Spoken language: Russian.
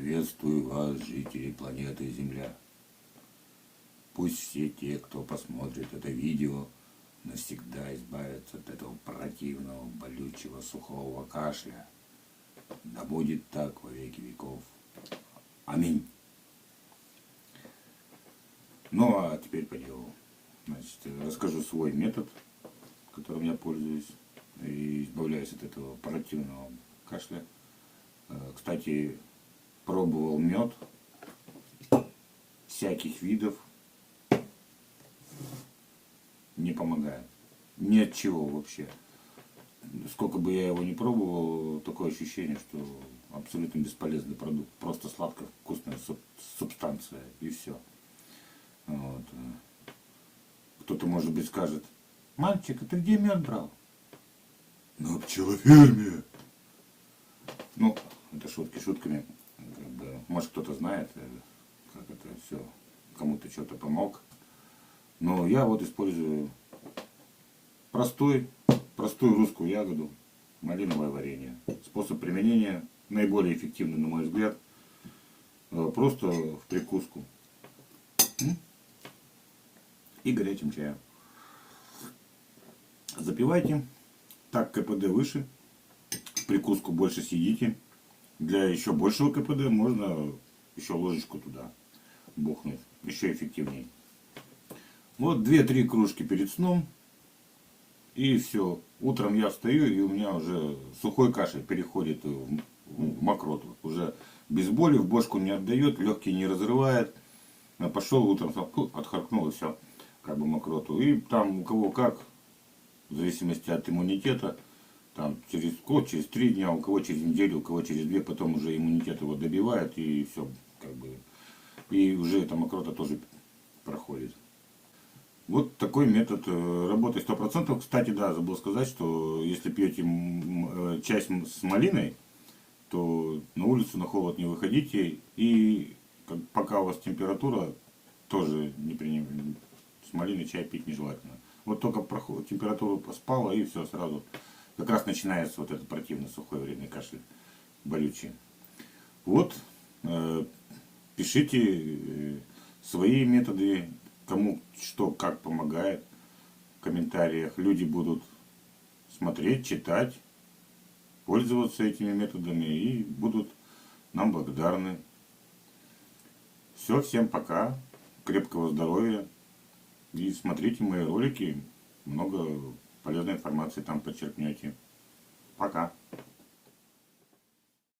Приветствую вас, жители планеты Земля. Пусть все те, кто посмотрит это видео, навсегда избавятся от этого противного, болючего, сухого кашля. Да будет так во веки веков. Аминь. Ну а теперь по делу. Значит, расскажу свой метод, которым я пользуюсь и избавляюсь от этого противного кашля. Кстати, пробовал мед всяких видов, не помогает. Ни от чего вообще. Сколько бы я его не пробовал, такое ощущение, что абсолютно бесполезный продукт. Просто сладкая, вкусная субстанция и все. Вот. Кто-то, может быть, скажет: мальчик, а ты где мед брал? На пчелоферме. Ну, это шутки шутками. Как бы, может, кто-то знает, как это все, кому-то что-то помог. Но я вот использую простую русскую ягоду, малиновое варенье. Способ применения наиболее эффективный, на мой взгляд. Просто в прикуску. И горячим чаем. Запивайте. Так КПД выше. В прикуску больше съедите. Для еще большего КПД можно еще ложечку туда бухнуть. Еще эффективнее. Вот 2-3 кружки перед сном. И все. Утром я встаю, и у меня уже сухой кашель переходит в мокроту. Уже без боли, в бошку не отдает, легкие не разрывает. Пошел утром, отхаркнул и все. Как бы мокроту. И там у кого как, в зависимости от иммунитета, там через 3 дня, у кого через неделю, у кого через 2, потом уже иммунитет его добивает, и все, как бы, и уже эта мокрота тоже проходит. Вот такой метод работы 100%. Кстати, да, забыл сказать, что если пьете чай с малиной, то на улицу на холод не выходите, и пока у вас температура, тоже не принимайте. С малиной чай пить нежелательно. Вот только температура спала, и все, сразу как раз начинается вот этот противный сухой вредный кашель, болючий. Вот, пишите свои методы, кому что как помогает в комментариях. Люди будут смотреть, читать, пользоваться этими методами и будут нам благодарны. Все, всем пока, крепкого здоровья. И смотрите мои ролики, много полезной информации там подчеркнете. Пока.